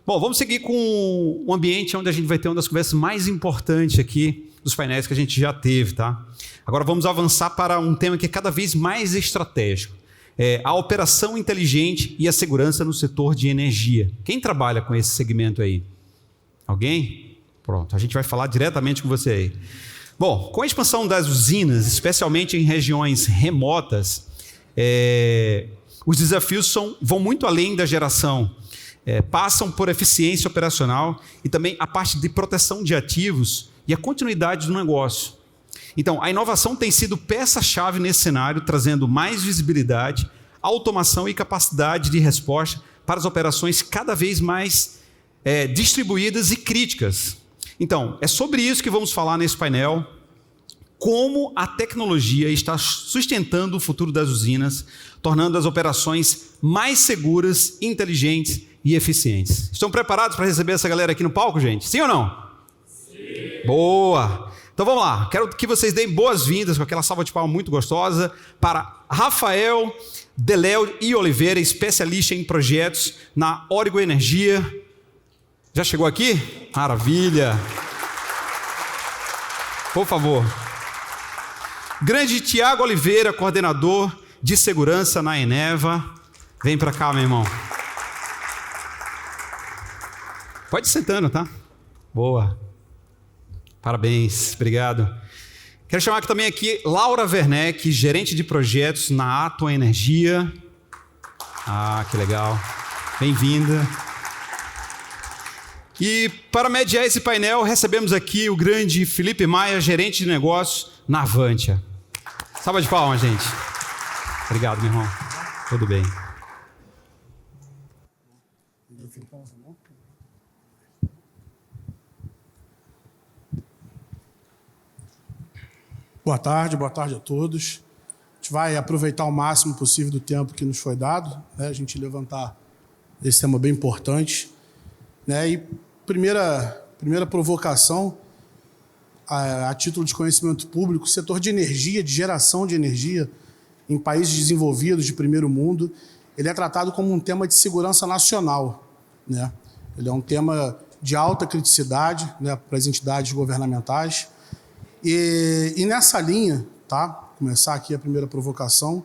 Bom, vamos seguir com um ambiente onde a gente vai ter uma das conversas mais importantes aqui dos painéis que a gente já teve, tá? Agora vamos avançar para um tema que é cada vez mais estratégico. A operação inteligente e a segurança no setor de energia. Quem trabalha com esse segmento aí? Alguém? Pronto, a gente vai falar diretamente com você aí. Bom, com a expansão das usinas, especialmente em regiões remotas, os desafios vão muito além da geração. Passam por eficiência operacional e também a parte de proteção de ativos e a continuidade do negócio. Então, a inovação tem sido peça-chave nesse cenário, trazendo mais visibilidade, automação e capacidade de resposta para as operações cada vez mais distribuídas e críticas. Então, é sobre isso que vamos falar nesse painel, como a tecnologia está sustentando o futuro das usinas, tornando as operações mais seguras, inteligentes e eficientes. Estão preparados para receber essa galera aqui no palco, gente? Sim ou não? Sim! Boa! Então vamos lá, quero que vocês deem boas-vindas com aquela salva de palmas muito gostosa para Rafael Deléo e Oliveira, especialista em projetos na Origo Energia. Já chegou aqui? Maravilha! Por favor. Grande Tiago Oliveira, coordenador de segurança na Eneva. Vem para cá, meu irmão. Pode ir sentando, tá? Boa. Parabéns, obrigado. Quero chamar também aqui Laura Werneck, gerente de projetos na Atom Energia. Ah, que legal. Bem-vinda. E para mediar esse painel, recebemos aqui o grande Felipe Maia, gerente de negócios na Avantia. Salva de palmas, gente. Obrigado, meu irmão. Tudo bem. Boa tarde a todos. A gente vai aproveitar o máximo possível do tempo que nos foi dado, né? A gente levantar esse tema bem importante, né? E primeira provocação, a título de conhecimento público, o setor de energia, de geração de energia em países desenvolvidos de primeiro mundo, ele é tratado como um tema de segurança nacional, né? Ele é um tema de alta criticidade, né, para as entidades governamentais. E nessa linha, tá? Começar aqui a primeira provocação,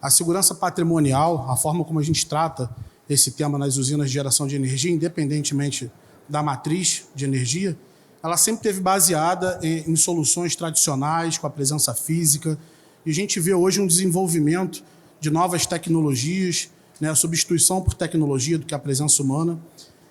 a segurança patrimonial, a forma como a gente trata esse tema nas usinas de geração de energia, independentemente da matriz de energia, ela sempre esteve baseada em soluções tradicionais, com a presença física, e a gente vê hoje um desenvolvimento de novas tecnologias, né, a substituição por tecnologia do que a presença humana,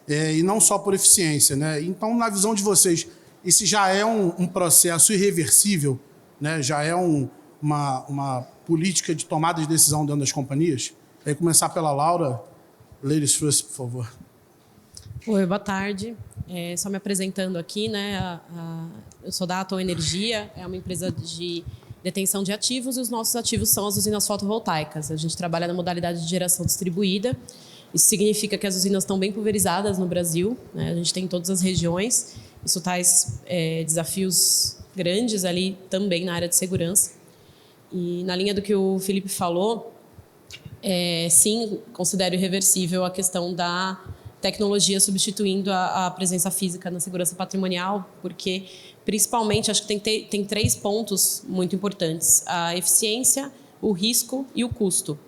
e não só por eficiência, né? Então, na visão de vocês, esse já é um processo irreversível, né? Já é uma política de tomada de decisão dentro das companhias? Aí começar pela Laura. Ladies first, por favor. Oi, boa tarde. Só me apresentando aqui, né? Eu sou da Atom Energia, é uma empresa de detenção de ativos e os nossos ativos são as usinas fotovoltaicas. A gente trabalha na modalidade de geração distribuída. Isso significa que as usinas estão bem pulverizadas no Brasil, né? A gente tem em todas as regiões. Isso traz desafios grandes ali também na área de segurança. E na linha do que o Felipe falou, sim, considero irreversível a questão da tecnologia substituindo a presença física na segurança patrimonial, porque, principalmente, acho que tem 3 pontos muito importantes: a eficiência, o risco e o custo.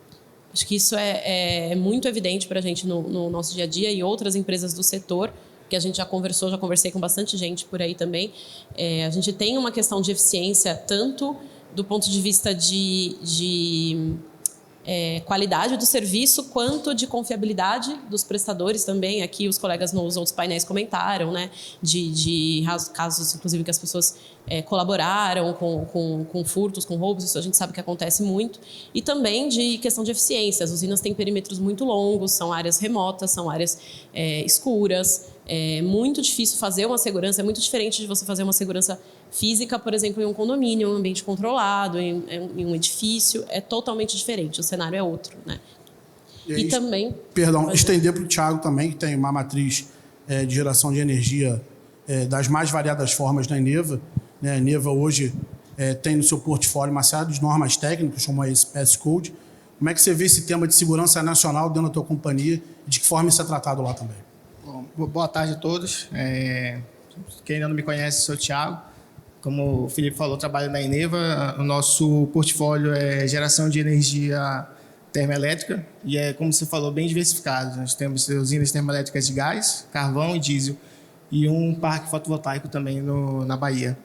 Acho que isso é muito evidente para a gente no nosso dia a dia e outras empresas do setor, que a gente já conversei com bastante gente por aí também. A gente tem uma questão de eficiência, tanto do ponto de vista de qualidade do serviço, quanto de confiabilidade dos prestadores também. Aqui os colegas nos outros painéis comentaram, né, de casos, inclusive, que as pessoas colaboraram com furtos, com roubos, isso a gente sabe que acontece muito. E também de questão de eficiência. As usinas têm perímetros muito longos, são áreas remotas, são áreas escuras. É muito difícil fazer uma segurança, é muito diferente de você fazer uma segurança física, por exemplo, em um condomínio, em um ambiente controlado, em um edifício. É totalmente diferente, o cenário é outro, né? E também... Perdão, estender para o Tiago também, que tem uma matriz de geração de energia das mais variadas formas na Eneva, né? A Eneva hoje tem no seu portfólio uma série de normas técnicas, como a SPS Code. Como é que você vê esse tema de segurança nacional dentro da tua companhia e de que forma isso é tratado lá também? Bom, boa tarde a todos. Quem ainda não me conhece, sou o Thiago. Como o Felipe falou, trabalho na Eneva. O nosso portfólio é geração de energia termoelétrica e é, como você falou, bem diversificado. Nós temos usinas termoelétricas de gás, carvão e diesel e um parque fotovoltaico também na Bahia.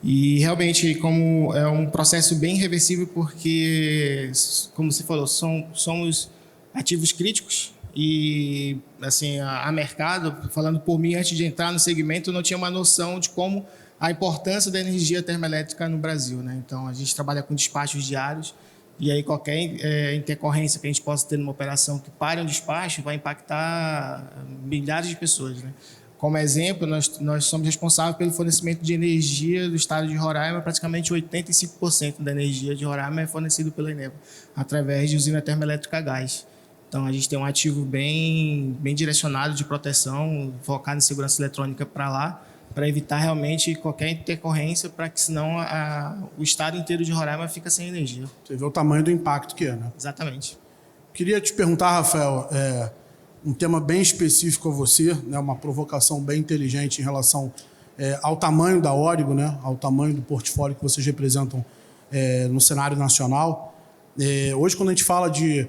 E realmente, como é um processo bem reversível, porque, como você falou, somos ativos críticos e, assim, a mercado, falando por mim, antes de entrar no segmento, eu não tinha uma noção de como a importância da energia termoelétrica no Brasil, né? Então, a gente trabalha com despachos diários e aí qualquer intercorrência que a gente possa ter numa operação que pare um despacho vai impactar milhares de pessoas, né? Como exemplo, nós somos responsáveis pelo fornecimento de energia do estado de Roraima. Praticamente 85% da energia de Roraima é fornecido pela Eneva, através de usina termoelétrica a gás. Então, a gente tem um ativo bem direcionado de proteção, focado em segurança eletrônica para lá, para evitar realmente qualquer intercorrência, para que senão o estado inteiro de Roraima fica sem energia. Você vê o tamanho do impacto que é, né? Exatamente. Queria te perguntar, Rafael, um tema bem específico a você, né, uma provocação bem inteligente em relação ao tamanho da Origo, né, ao tamanho do portfólio que vocês representam no cenário nacional. Hoje, quando a gente fala de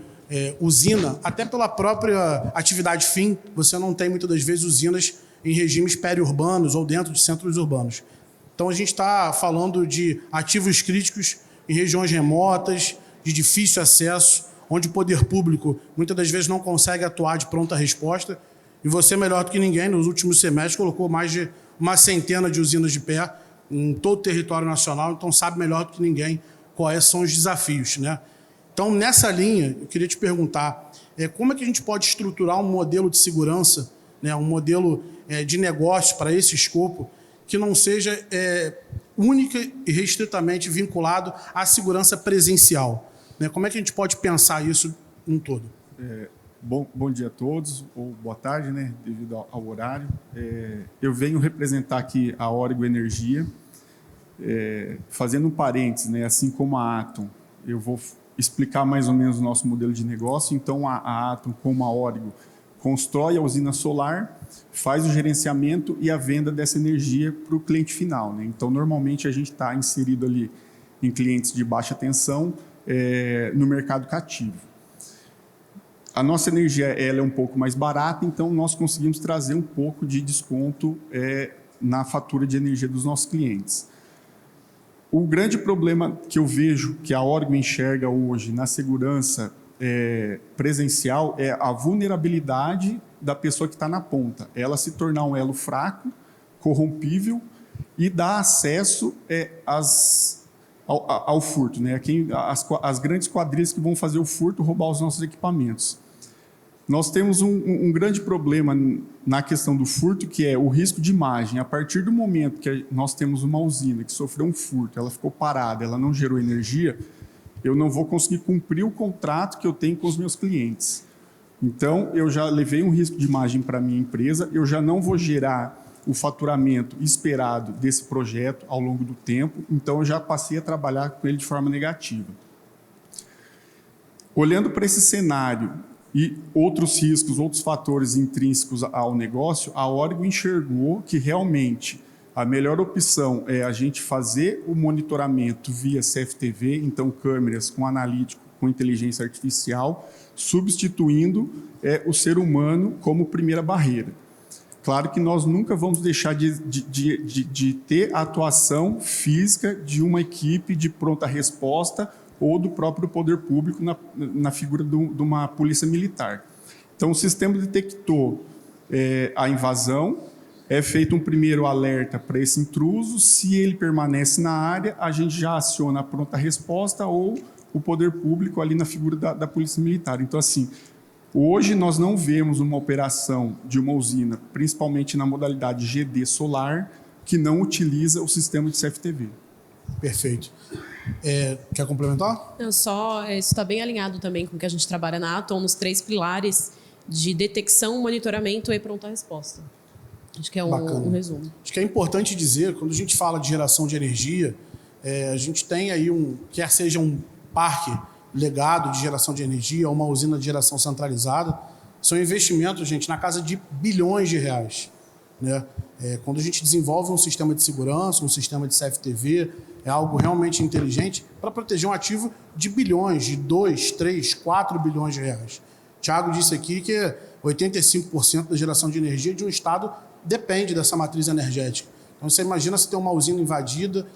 usina, até pela própria atividade fim, você não tem muitas das vezes usinas em regimes periurbanos ou dentro de centros urbanos. Então, a gente está falando de ativos críticos em regiões remotas, de difícil acesso, onde o poder público muitas das vezes não consegue atuar de pronta resposta. E você, melhor do que ninguém, nos últimos semestres, colocou mais de uma centena de usinas de pé em todo o território nacional, então sabe melhor do que ninguém quais são os desafios, né? Então, nessa linha, eu queria te perguntar, como é que a gente pode estruturar um modelo de segurança, né, um modelo de negócio para esse escopo, que não seja única e restritamente vinculado à segurança presencial? Como é que a gente pode pensar isso num todo? Bom dia a todos, ou boa tarde, né, devido ao horário. Eu venho representar aqui a Origo Energia, fazendo um parênteses, né, assim como a Atom, eu vou explicar mais ou menos o nosso modelo de negócio. Então, a Atom, como a Origo, constrói a usina solar, faz o gerenciamento e a venda dessa energia para o cliente final, né? Então, normalmente, a gente está inserido ali em clientes de baixa tensão, no mercado cativo. A nossa energia ela é um pouco mais barata, então nós conseguimos trazer um pouco de desconto na fatura de energia dos nossos clientes. O grande problema que eu vejo que a Origo enxerga hoje na segurança presencial é a vulnerabilidade da pessoa que está na ponta. Ela se tornar um elo fraco, corrompível e dar acesso ao furto, né? As grandes quadrilhas que vão fazer o furto, roubar os nossos equipamentos. Nós temos um grande problema na questão do furto, que é o risco de imagem. A partir do momento que nós temos uma usina que sofreu um furto, ela ficou parada, ela não gerou energia, eu não vou conseguir cumprir o contrato que eu tenho com os meus clientes. Então, eu já levei um risco de imagem para a minha empresa, eu já não vou gerar o faturamento esperado desse projeto ao longo do tempo, então eu já passei a trabalhar com ele de forma negativa. Olhando para esse cenário e outros riscos, outros fatores intrínsecos ao negócio, a Origo enxergou que realmente a melhor opção é a gente fazer o monitoramento via CFTV, então câmeras com analítico, com inteligência artificial, substituindo o ser humano como primeira barreira. Claro que nós nunca vamos deixar de ter a atuação física de uma equipe de pronta resposta ou do próprio poder público na figura de uma polícia militar. Então, o sistema detectou a invasão, é feito um primeiro alerta para esse intruso, se ele permanece na área, a gente já aciona a pronta resposta ou o poder público ali na figura da polícia militar. Então, assim, hoje nós não vemos uma operação de uma usina, principalmente na modalidade GD solar, que não utiliza o sistema de CFTV. Perfeito. Quer complementar? Não, isso está bem alinhado também com o que a gente trabalha na Atom, nos 3 pilares de detecção, monitoramento e pronta resposta. Acho que é um resumo. Acho que é importante dizer, quando a gente fala de geração de energia, a gente tem aí quer seja um parque legado de geração de energia, uma usina de geração centralizada, São investimentos, gente, na casa de bilhões de reais, né? Quando a gente desenvolve um sistema de segurança, um sistema de CFTV, é algo realmente inteligente para proteger um ativo de bilhões, de 2, 3, 4 bilhões de reais. O Thiago disse aqui que 85% da geração de energia de um estado depende dessa matriz energética. Então, você imagina se tem uma usina invadida,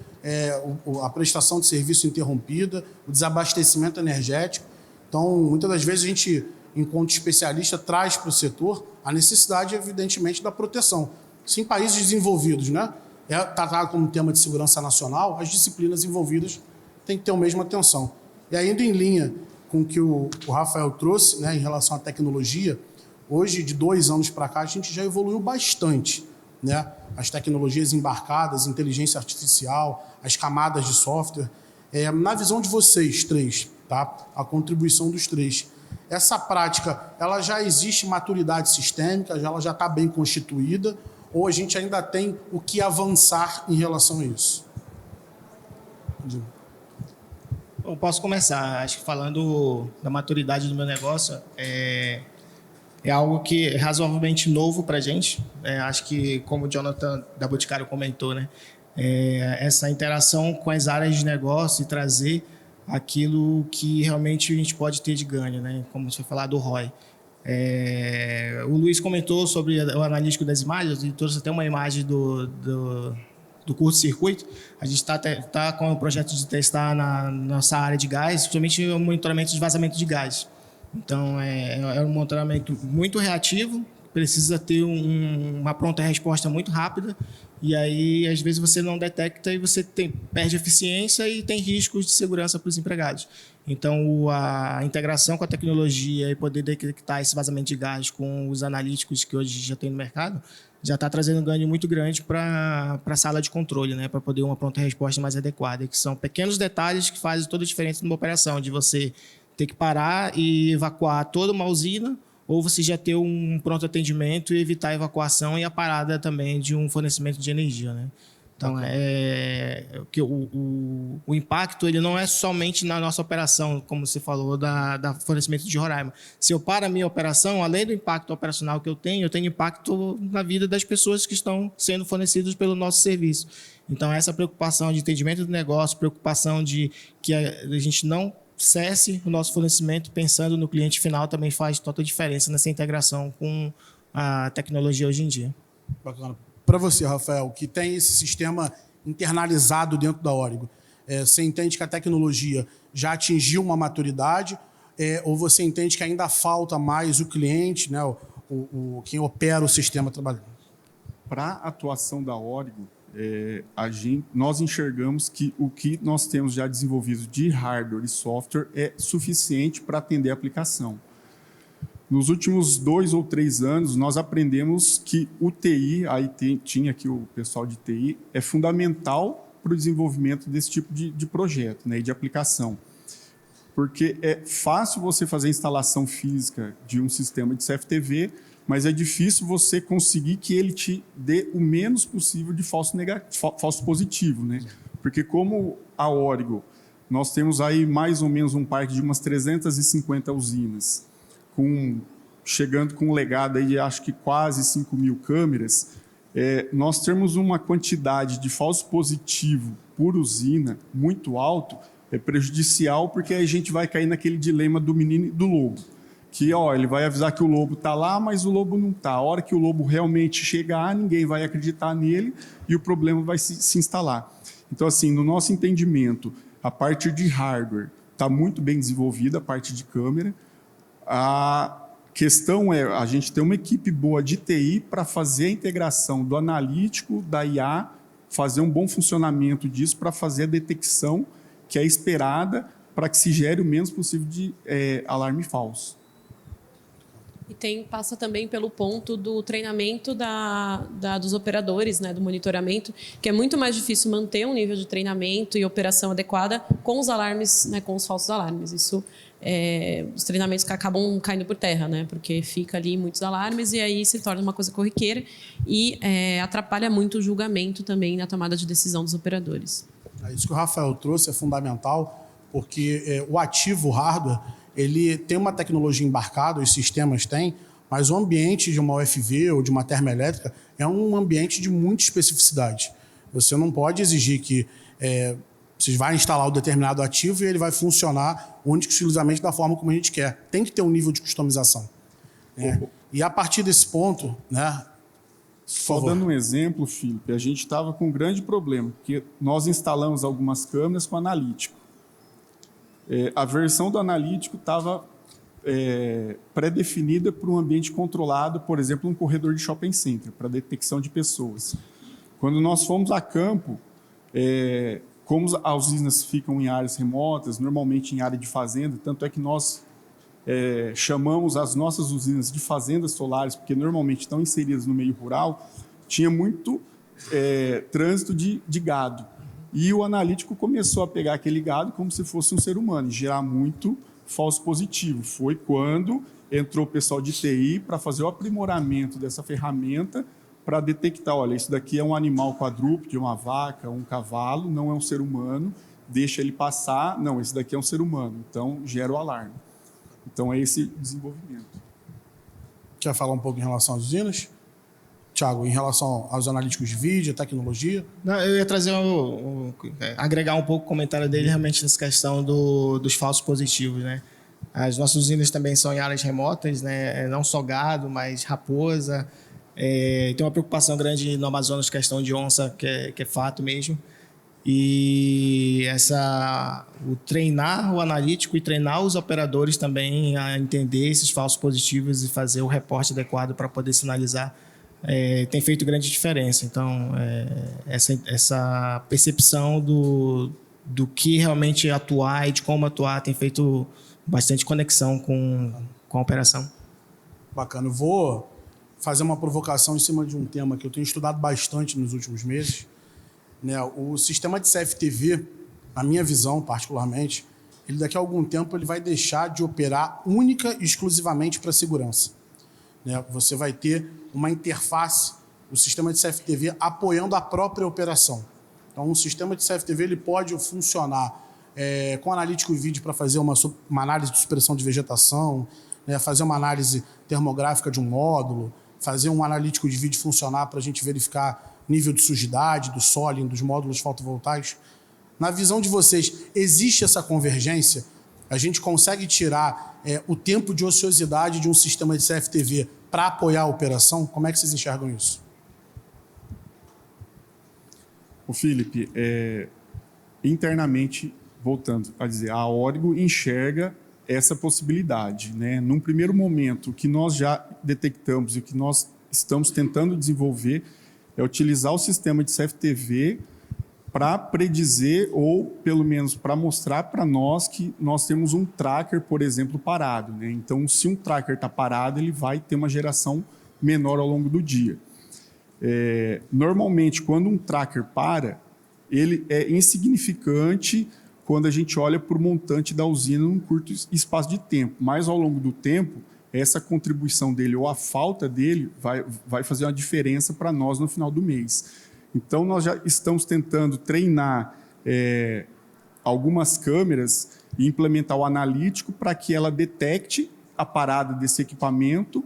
a prestação de serviço interrompida, o desabastecimento energético. Então, muitas das vezes a gente, enquanto especialista, traz para o setor a necessidade, evidentemente, da proteção. Sim, países desenvolvidos, né? Tratado como tema de segurança nacional, as disciplinas envolvidas têm que ter a mesma atenção. E ainda em linha com o que o Rafael trouxe, né, em relação à tecnologia, hoje, de 2 anos para cá, a gente já evoluiu bastante, né? As tecnologias embarcadas, inteligência artificial, as camadas de software. Na visão de vocês três, tá? A contribuição dos três. Essa prática, ela já existe maturidade sistêmica, ela já está bem constituída, ou a gente ainda tem o que avançar em relação a isso? Eu posso começar, acho que falando da maturidade do meu negócio, é algo que é razoavelmente novo para a gente. Acho que, como o Jonathan da Boticário comentou, né, essa interação com as áreas de negócio e trazer aquilo que realmente a gente pode ter de ganho, né, como você falou do ROI. O Luiz comentou sobre o analítico das imagens, e trouxe até uma imagem do curto-circuito. A gente está com o projeto de testar na nossa área de gás, principalmente o monitoramento de vazamento de gás. Então, é um monitoramento muito reativo, precisa ter uma pronta resposta muito rápida, e aí, às vezes, você não detecta e você perde eficiência e tem riscos de segurança para os empregados. Então, a integração com a tecnologia e poder detectar esse vazamento de gás com os analíticos que hoje já tem no mercado, já está trazendo um ganho muito grande para a sala de controle, né? Para poder uma pronta resposta mais adequada, que são pequenos detalhes que fazem toda a diferença numa operação, de você ter que parar e evacuar toda uma usina, ou você já ter um pronto atendimento e evitar a evacuação e a parada também de um fornecimento de energia, né? Então, o impacto ele não é somente na nossa operação, como você falou, da fornecimento de Roraima. Se eu paro a minha operação, além do impacto operacional que eu tenho impacto na vida das pessoas que estão sendo fornecidas pelo nosso serviço. Então, essa preocupação de entendimento do negócio, preocupação de que a gente não cesse o nosso fornecimento pensando no cliente final também faz toda a diferença nessa integração com a tecnologia hoje em dia. Bacana. Para você, Rafael, que tem esse sistema internalizado dentro da Origo, você entende que a tecnologia já atingiu uma maturidade, ou você entende que ainda falta mais o cliente, né, quem opera o sistema trabalhando? Para a atuação da Origo, nós enxergamos que o que nós temos já desenvolvido de hardware e software é suficiente para atender a aplicação. Nos últimos 2 ou 3 anos, nós aprendemos que o TI, aí tinha aqui o pessoal de TI, é fundamental para o desenvolvimento desse tipo de projeto, né, e de aplicação. Porque é fácil você fazer a instalação física de um sistema de CFTV, mas é difícil você conseguir que ele te dê o menos possível de falso positivo, né? Porque como a Origo, nós temos aí mais ou menos um parque de umas 350 usinas, chegando com um legado aí de acho que quase 5.000 câmeras, nós temos uma quantidade de falso positivo por usina muito alto, é prejudicial porque a gente vai cair naquele dilema do menino e do lobo. Que ele vai avisar que o lobo está lá, mas o lobo não está. A hora que o lobo realmente chegar, ninguém vai acreditar nele e o problema vai se instalar. Então, assim, no nosso entendimento, a parte de hardware está muito bem desenvolvida, a parte de câmera. A questão é a gente ter uma equipe boa de TI para fazer a integração do analítico, da IA, fazer um bom funcionamento disso para fazer a detecção que é esperada para que se gere o menos possível de alarme falso. E passa também pelo ponto do treinamento dos operadores, né, do monitoramento, que é muito mais difícil manter um nível de treinamento e operação adequada com os alarmes, né, com os falsos alarmes. Isso, os treinamentos que acabam caindo por terra, né, porque fica ali muitos alarmes e aí se torna uma coisa corriqueira e atrapalha muito o julgamento também na tomada de decisão dos operadores. Isso que o Rafael trouxe é fundamental, porque o ativo, o hardware, ele tem uma tecnologia embarcada, os sistemas têm, Mas o ambiente de uma UFV ou de uma termoelétrica é um ambiente de muita especificidade. Você não pode exigir que você vai instalar um determinado ativo e ele vai funcionar única e exclusivamente da forma como a gente quer. Tem que ter um nível de customização. Né? E a partir desse ponto, né? Só dando um exemplo, Felipe, a gente estava com um grande problema, porque nós instalamos algumas câmeras com analítico. A versão do analítico estava pré-definida para um ambiente controlado, por exemplo, um corredor de shopping center, para detecção de pessoas. Quando nós fomos a campo, como as usinas ficam em áreas remotas, normalmente em área de fazenda, tanto é que nós chamamos as nossas usinas de fazendas solares, porque normalmente estão inseridas no meio rural, tinha muito trânsito de gado. E o analítico começou a pegar aquele gado como se fosse um ser humano e gerar muito falso positivo. Foi quando entrou o pessoal de TI para fazer o aprimoramento dessa ferramenta para detectar, olha, isso daqui é um animal quadrúpede, uma vaca, um cavalo, não é um ser humano, deixa ele passar, não, esse daqui é um ser humano, então gera o alarme. Então é esse desenvolvimento. Quer falar um pouco em relação às usinas? Thiago, em relação aos analíticos de vídeo, tecnologia? Não, eu ia trazer agregar um pouco o comentário dele realmente nessa questão dos falsos positivos, né? As nossas usinas também são em áreas remotas, né? Não só gado, mas raposa. Tem uma preocupação grande no Amazonas, questão de onça, que é fato mesmo. E o treinar o analítico e treinar os operadores também a entender esses falsos positivos e fazer o reporte adequado para poder sinalizar tem feito grande diferença. Então, essa percepção do que realmente atuar e de como atuar tem feito bastante conexão com a operação. Bacana. Eu vou fazer uma provocação em cima de um tema que eu tenho estudado bastante nos últimos meses. Né? O sistema de CFTV, na minha visão particularmente, ele daqui a algum tempo ele vai deixar de operar única e exclusivamente para segurança. Né? Você vai ter uma interface, o sistema de CFTV apoiando a própria operação. Então, um sistema de CFTV ele pode funcionar com analítico e vídeo para fazer uma análise de supressão de vegetação, né? Fazer uma análise termográfica de um módulo, fazer um analítico de vídeo funcionar para a gente verificar nível de sujidade do solo dos módulos fotovoltaicos. Na visão de vocês, existe essa convergência? A gente consegue tirar o tempo de ociosidade de um sistema de CFTV para apoiar a operação? Como é que vocês enxergam isso? O Felipe, internamente, voltando a dizer, a Origo enxerga essa possibilidade. Né? Num primeiro momento, o que nós já detectamos e o que nós estamos tentando desenvolver é utilizar o sistema de CFTV para predizer ou, pelo menos, para mostrar para nós que nós temos um tracker, por exemplo, parado. Né? Então, se um tracker está parado, ele vai ter uma geração menor ao longo do dia. Normalmente, quando um tracker para, ele é insignificante quando a gente olha para o montante da usina num curto espaço de tempo. Mas, ao longo do tempo, essa contribuição dele ou a falta dele vai fazer uma diferença para nós no final do mês. Então, nós já estamos tentando treinar algumas câmeras e implementar o analítico para que ela detecte a parada desse equipamento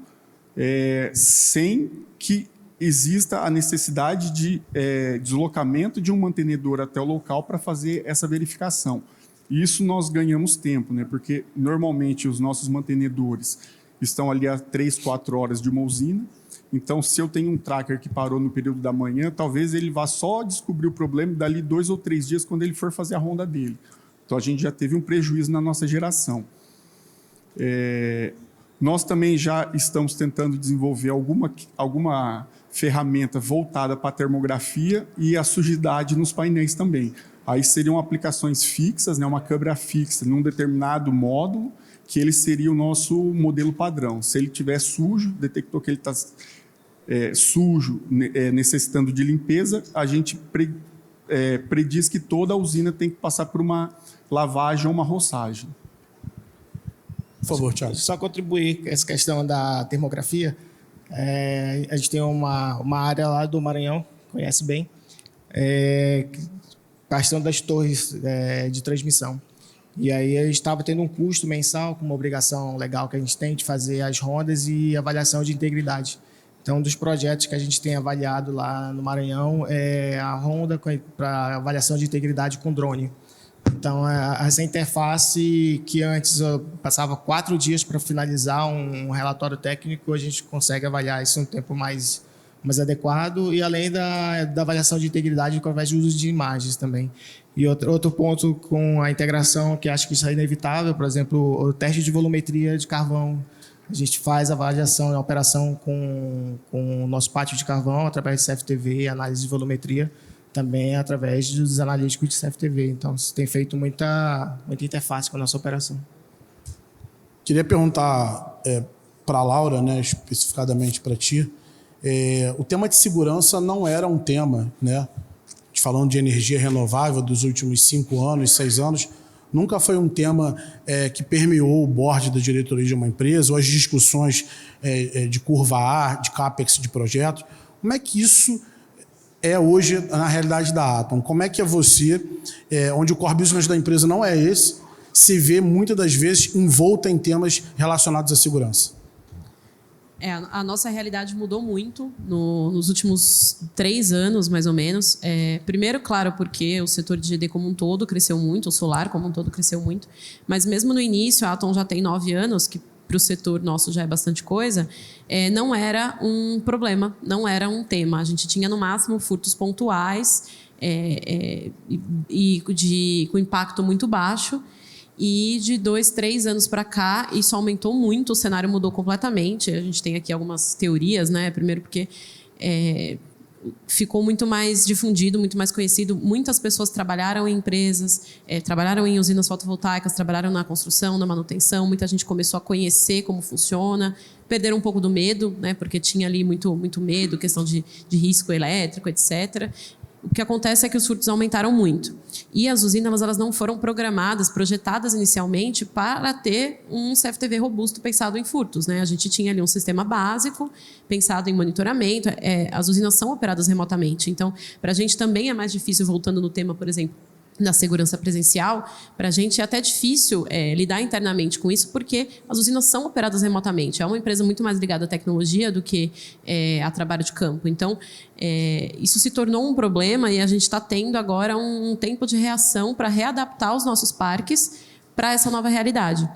sem que exista a necessidade de deslocamento de um mantenedor até o local para fazer essa verificação. Isso nós ganhamos tempo, né? Porque normalmente os nossos mantenedores estão ali a 3, 4 horas de uma usina. Então, se eu tenho um tracker que parou no período da manhã, talvez ele vá só descobrir o problema dali 2 ou 3 dias quando ele for fazer a ronda dele. Então, a gente já teve um prejuízo na nossa geração. Nós também já estamos tentando desenvolver alguma ferramenta voltada para a termografia e a sujidade nos painéis também. Aí seriam aplicações fixas, né, uma câmera fixa num determinado módulo, que ele seria o nosso modelo padrão. Se ele estiver sujo, detectou que ele está sujo, necessitando de limpeza, a gente prediz que toda a usina tem que passar por uma lavagem ou uma roçagem. Por favor, Thiago. Só contribuir com essa questão da termografia. A gente tem uma área lá do Maranhão, conhece bem, questão das torres de transmissão. E aí a gente estava tendo um custo mensal, com uma obrigação legal que a gente tem de fazer as rondas e avaliação de integridade. Então, um dos projetos que a gente tem avaliado lá no Maranhão é a ronda para avaliação de integridade com drone. Então, essa interface que antes eu passava 4 dias para finalizar um relatório técnico, a gente consegue avaliar isso em um tempo mais adequado, e além da avaliação de integridade através do uso de imagens também. E outro ponto com a integração, que acho que isso é inevitável, por exemplo, o teste de volumetria de carvão. A gente faz a avaliação e a operação com o nosso pátio de carvão através de CFTV, análise de volumetria, também através dos analíticos de CFTV. Então, você tem feito muita interface com a nossa operação. Queria perguntar para a Laura, né, especificadamente para ti, o tema de segurança não era um tema, né? Falando de energia renovável dos últimos 5 anos, 6 anos, nunca foi um tema que permeou o board da diretoria de uma empresa ou as discussões de curva A, de CAPEX de projetos. Como é que isso é hoje na realidade da Atom? Como é que é você, onde o core business da empresa não é esse, se vê muitas das vezes envolta em temas relacionados à segurança? A nossa realidade mudou muito nos últimos 3 anos, mais ou menos. Primeiro, claro, porque o setor de GD como um todo cresceu muito, o solar como um todo cresceu muito. Mas mesmo no início, a Atom já tem 9 anos, que para o setor nosso já é bastante coisa, não era um problema, não era um tema. A gente tinha, no máximo, furtos pontuais com impacto muito baixo. E de 2, 3 anos para cá, isso aumentou muito, o cenário mudou completamente. A gente tem aqui algumas teorias, né? Primeiro porque ficou muito mais difundido, muito mais conhecido. Muitas pessoas trabalharam em empresas, trabalharam em usinas fotovoltaicas, trabalharam na construção, na manutenção. Muita gente começou a conhecer como funciona, perderam um pouco do medo, né? Porque tinha ali muito medo, questão de risco elétrico, etc. O que acontece é que os furtos aumentaram muito. E as usinas elas não foram programadas, projetadas inicialmente para ter um CFTV robusto pensado em furtos, né? A gente tinha ali um sistema básico pensado em monitoramento. As usinas são operadas remotamente. Então, para a gente também é mais difícil, voltando no tema, por exemplo, na segurança presencial, para a gente é até difícil lidar internamente com isso, porque as usinas são operadas remotamente. É uma empresa muito mais ligada à tecnologia do que a trabalho de campo. Então, isso se tornou um problema e a gente está tendo agora um tempo de reação para readaptar os nossos parques para essa nova realidade.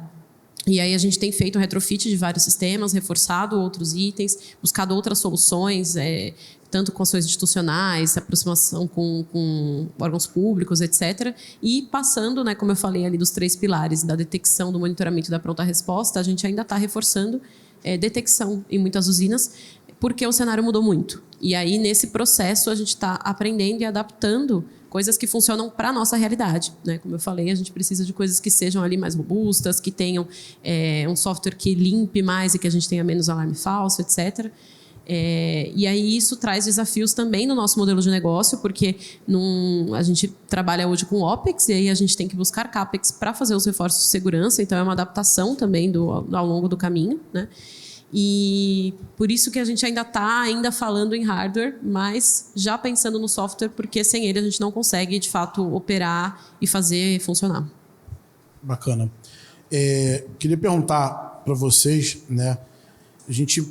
E aí a gente tem feito um retrofit de vários sistemas, reforçado outros itens, buscado outras soluções, tanto com ações institucionais, aproximação com órgãos públicos, etc. E passando, né, como eu falei ali, dos 3 pilares da detecção, do monitoramento e da pronta resposta, a gente ainda está reforçando detecção em muitas usinas, porque o cenário mudou muito. E aí, nesse processo, a gente está aprendendo e adaptando coisas que funcionam para a nossa realidade, né? Como eu falei, a gente precisa de coisas que sejam ali mais robustas, que tenham um software que limpe mais e que a gente tenha menos alarme falso, etc. E aí isso traz desafios também no nosso modelo de negócio, porque a gente trabalha hoje com OPEX e aí a gente tem que buscar CAPEX para fazer os reforços de segurança, então é uma adaptação também ao longo do caminho, né? E por isso que a gente ainda está falando em hardware, mas já pensando no software, porque sem ele a gente não consegue, de fato, operar e fazer funcionar. Bacana. Queria perguntar para vocês, né? A gente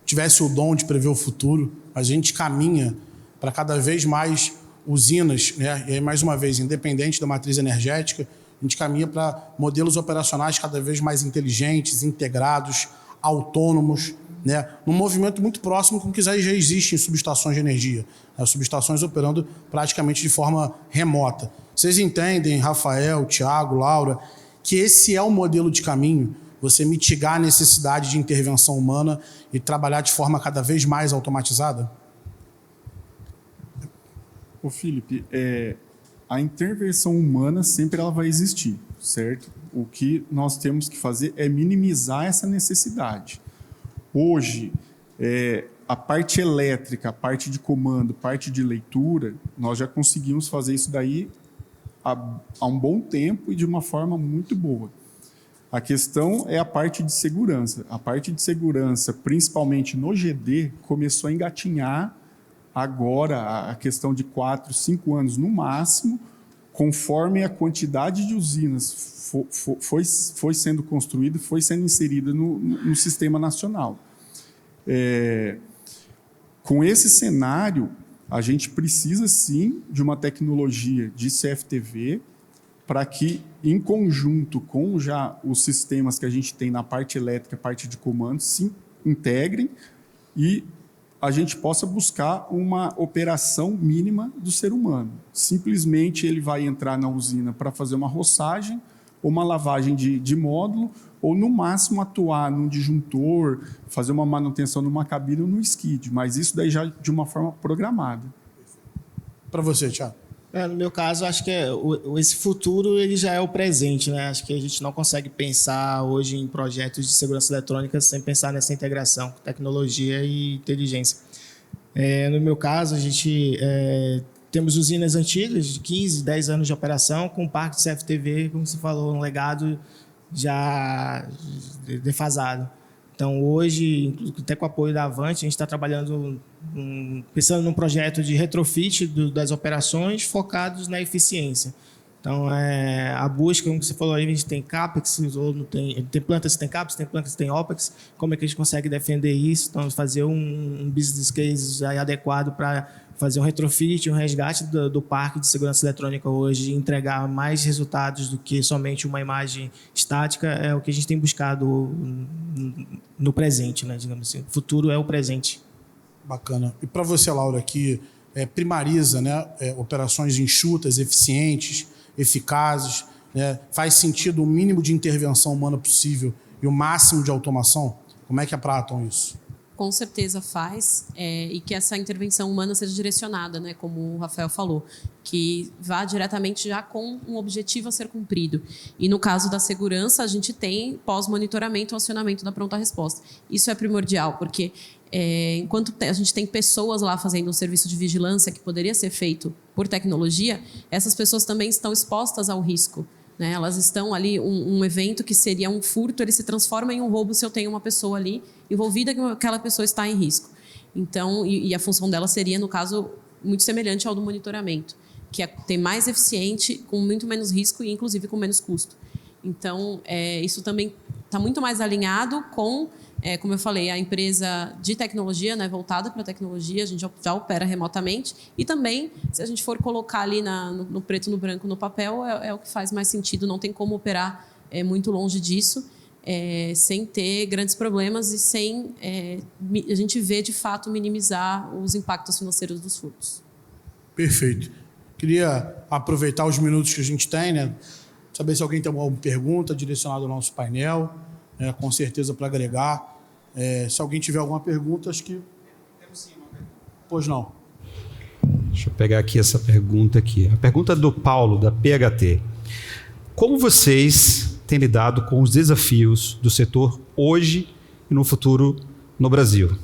tivesse o dom de prever o futuro, a gente caminha para cada vez mais usinas, né? E aí, mais uma vez, independente da matriz energética, a gente caminha para modelos operacionais cada vez mais inteligentes, integrados, autônomos, né? Num movimento muito próximo com o que já existe em subestações de energia, as subestações operando praticamente de forma remota. Vocês entendem, Rafael, Thiago, Laura, que esse é o modelo de caminho, você mitigar a necessidade de intervenção humana e trabalhar de forma cada vez mais automatizada? Ô, Felipe, a intervenção humana sempre ela vai existir, certo? O que nós temos que fazer é minimizar essa necessidade. Hoje, a parte elétrica, a parte de comando, parte de leitura, nós já conseguimos fazer isso daí há um bom tempo e de uma forma muito boa. A questão é a parte de segurança. A parte de segurança, principalmente no GD, começou a engatinhar agora, a questão de 4, 5 anos no máximo, conforme a quantidade de usinas foi sendo construída, foi sendo inserida no sistema nacional. Com esse cenário, a gente precisa, sim, de uma tecnologia de CFTV para que, em conjunto com já os sistemas que a gente tem na parte elétrica, parte de comando, se integrem e a gente possa buscar uma operação mínima do ser humano. Simplesmente ele vai entrar na usina para fazer uma roçagem ou uma lavagem de módulo, ou no máximo atuar num disjuntor, fazer uma manutenção numa cabine ou no skid, mas isso daí já de uma forma programada. Para você, Thiago. No meu caso, acho que esse futuro ele já é o presente, né? Acho que a gente não consegue pensar hoje em projetos de segurança eletrônica sem pensar nessa integração com tecnologia e inteligência. No meu caso, a gente temos usinas antigas de 15, 10 anos de operação com parque de CFTV, como você falou, um legado já defasado. Então, hoje, até com o apoio da Avante, a gente está trabalhando, pensando num projeto de retrofit das operações focados na eficiência. Então, a busca, como você falou aí, a gente tem CAPEX, ou não tem plantas que tem CAPEX, tem plantas que tem OPEX, como é que a gente consegue defender isso? Então, fazer um business case adequado para fazer um retrofit, um resgate do parque de segurança eletrônica hoje e entregar mais resultados do que somente uma imagem estática é o que a gente tem buscado no presente, né, digamos assim. O futuro é o presente. Bacana. E para você, Laura, que primariza, né, operações enxutas, eficientes, eficazes, né, faz sentido o mínimo de intervenção humana possível e o máximo de automação? Como é que apratam isso? Com certeza faz, e que essa intervenção humana seja direcionada, né, como o Rafael falou, que vá diretamente já com um objetivo a ser cumprido. E no caso da segurança, a gente tem pós-monitoramento o acionamento da pronta resposta. Isso é primordial, porque enquanto a gente tem pessoas lá fazendo um serviço de vigilância que poderia ser feito por tecnologia, essas pessoas também estão expostas ao risco. Né? Elas estão ali, um evento que seria um furto, ele se transforma em um roubo se eu tenho uma pessoa ali envolvida, que aquela pessoa está em risco. Então, e a função dela seria, no caso, muito semelhante ao do monitoramento, que é ter mais eficiente, com muito menos risco e, inclusive, com menos custo. Então, isso também está muito mais alinhado com, como eu falei, a empresa de tecnologia, né, voltada para a tecnologia, a gente já opera remotamente. E também, se a gente for colocar ali no preto, no branco, no papel, é o que faz mais sentido. Não tem como operar muito longe disso, sem ter grandes problemas e sem a gente ver, de fato, minimizar os impactos financeiros dos furtos. Perfeito. Queria aproveitar os minutos que a gente tem, né? Saber se alguém tem alguma pergunta direcionada ao nosso painel, com certeza para agregar. Se alguém tiver alguma pergunta, acho que... Pois não. Deixa eu pegar aqui essa pergunta aqui. A pergunta é do Paulo, da PHT. Como vocês têm lidado com os desafios do setor hoje e no futuro no Brasil?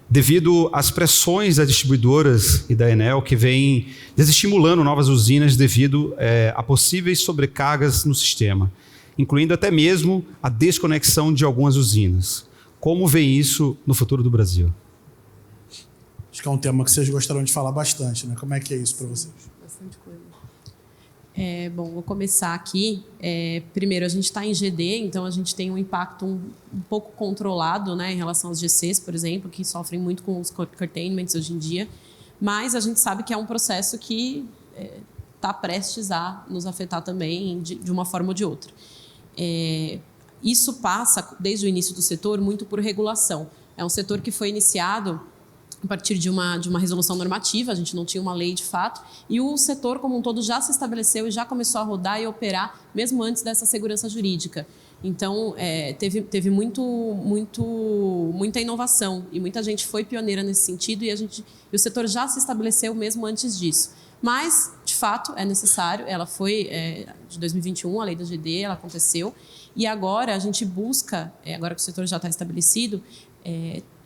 Devido às pressões das distribuidoras e da Enel, que vêm desestimulando novas usinas devido a possíveis sobrecargas no sistema, incluindo até mesmo a desconexão de algumas usinas. Como vê isso no futuro do Brasil? Acho que é um tema que vocês gostariam de falar bastante, né? Como é que é isso para vocês? Bastante coisa. Bom, vou começar aqui. Primeiro, a gente está em GD, então a gente tem um impacto um pouco controlado, né, em relação aos GCs, por exemplo, que sofrem muito com os curtailments hoje em dia, mas a gente sabe que é um processo que está prestes a nos afetar também de uma forma ou de outra. Isso passa, desde o início do setor, muito por regulação. É um setor que foi iniciado a partir de uma resolução normativa, a gente não tinha uma lei de fato, e o setor como um todo já se estabeleceu e já começou a rodar e operar, mesmo antes dessa segurança jurídica. Então, teve muita inovação e muita gente foi pioneira nesse sentido e o setor já se estabeleceu mesmo antes disso. Mas, de fato, é necessário, ela foi de 2021, a lei da GD, ela aconteceu, e agora a gente busca, agora que o setor já está estabelecido,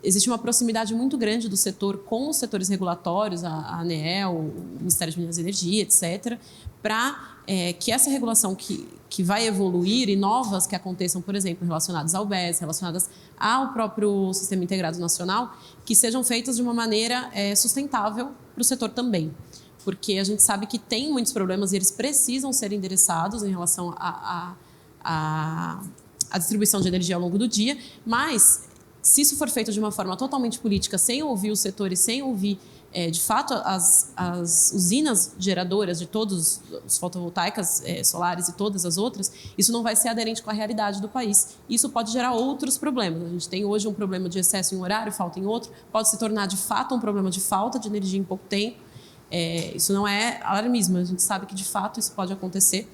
existe uma proximidade muito grande do setor com os setores regulatórios, a ANEEL, o Ministério de Minas e Energia, etc., para que essa regulação que vai evoluir e novas que aconteçam, por exemplo, relacionadas ao BES, relacionadas ao próprio Sistema Integrado Nacional, que sejam feitas de uma maneira sustentável para o setor também. porque a gente sabe que tem muitos problemas e eles precisam ser endereçados em relação à distribuição de energia ao longo do dia, mas se isso for feito de uma forma totalmente política, sem ouvir os setores, sem ouvir, de fato, as usinas geradoras de todos os fotovoltaicas, solares e todas as outras, isso não vai ser aderente com a realidade do país. Isso pode gerar outros problemas. A gente tem hoje um problema de excesso em um horário, falta em outro, pode se tornar de fato um problema de falta de energia em pouco tempo. Isso não é alarmismo, a gente sabe que de fato isso pode acontecer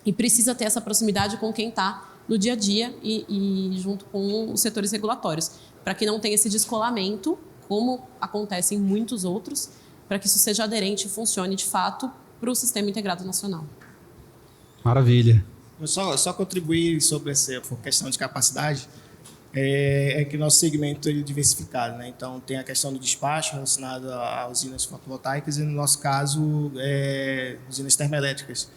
e precisa ter essa proximidade com quem está no dia a dia e junto com os setores regulatórios, para que não tenha esse descolamento, como acontece em muitos outros, para que isso seja aderente e funcione de fato para o Sistema Integrado Nacional. Maravilha. Eu só contribuir sobre essa questão de capacidade, que nosso segmento é diversificado, né? Então, tem a questão do despacho relacionado a usinas fotovoltaicas e, no nosso caso, usinas termoelétricas.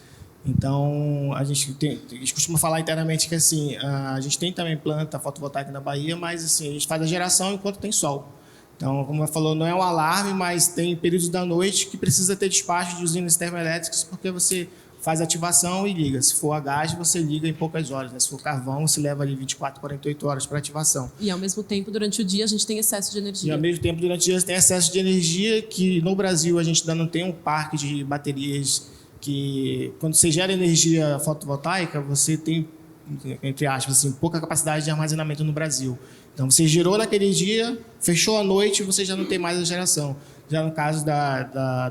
Então, a gente costuma falar internamente que assim, a gente tem também planta fotovoltaica na Bahia, mas assim, a gente faz a geração enquanto tem sol. Então, como ela falou, não é um alarme, mas tem períodos da noite que precisa ter despacho de usinas termoelétricas, porque você faz ativação e liga. Se for a gás, você liga em poucas horas, né? Se for carvão, você leva ali 24, 48 horas para ativação. E, ao mesmo tempo, durante o dia, a gente tem excesso de energia. E, ao mesmo tempo, durante o dia, você tem excesso de energia, que no Brasil a gente ainda não tem um parque de baterias que, quando você gera energia fotovoltaica, você tem, entre aspas, assim, pouca capacidade de armazenamento no Brasil. Então, você gerou naquele dia, fechou a noite, você já não tem mais a geração. Já no caso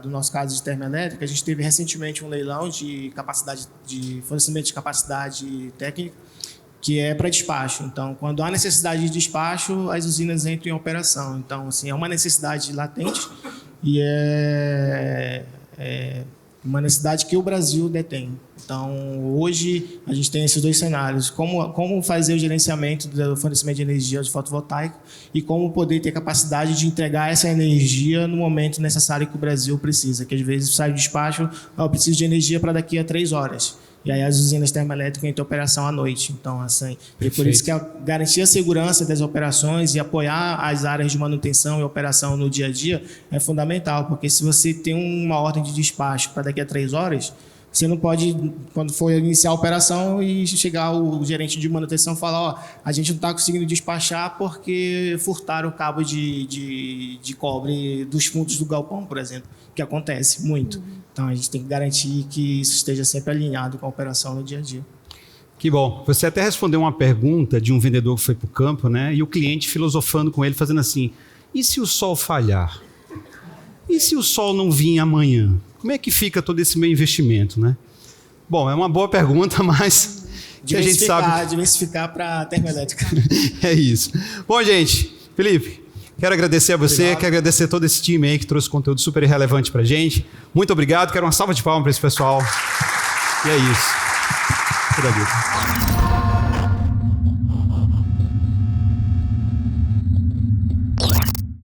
do nosso caso de termoelétrica, a gente teve recentemente um leilão de fornecimento de capacidade técnica, que é para despacho. Então, quando há necessidade de despacho, as usinas entram em operação. Então, assim, é uma necessidade latente e é uma necessidade que o Brasil detém. Então, hoje, a gente tem esses dois cenários. Como fazer o gerenciamento do fornecimento de energia de fotovoltaico e como poder ter capacidade de entregar essa energia no momento necessário que o Brasil precisa. Que, às vezes, sai do despacho, eu preciso de energia para daqui a 3 horas. E aí as usinas termoelétricas entram em operação à noite. Então, assim, e por isso que garantir a segurança das operações e apoiar as áreas de manutenção e operação no dia a dia é fundamental, porque se você tem uma ordem de despacho para daqui a 3 horas, você não pode, quando for iniciar a operação, e chegar o gerente de manutenção e falar, a gente não está conseguindo despachar porque furtaram o cabo de cobre dos fundos do galpão, por exemplo, que acontece muito. Então, a gente tem que garantir que isso esteja sempre alinhado com a operação no dia a dia. Que bom. Você até respondeu uma pergunta de um vendedor que foi para o campo, né? E o cliente filosofando com ele, fazendo assim, e se o sol falhar? E se o sol não vir amanhã? Como é que fica todo esse meu investimento, né? Bom, é uma boa pergunta, mas que a gente sabe... Diversificar para termoelétrica. É isso. Bom, gente, Felipe, quero agradecer a você, Obrigado. quero agradecer todo esse time aí que trouxe conteúdo super relevante pra gente. Muito obrigado, quero uma salva de palmas para esse pessoal. E é isso. Tudo a vida.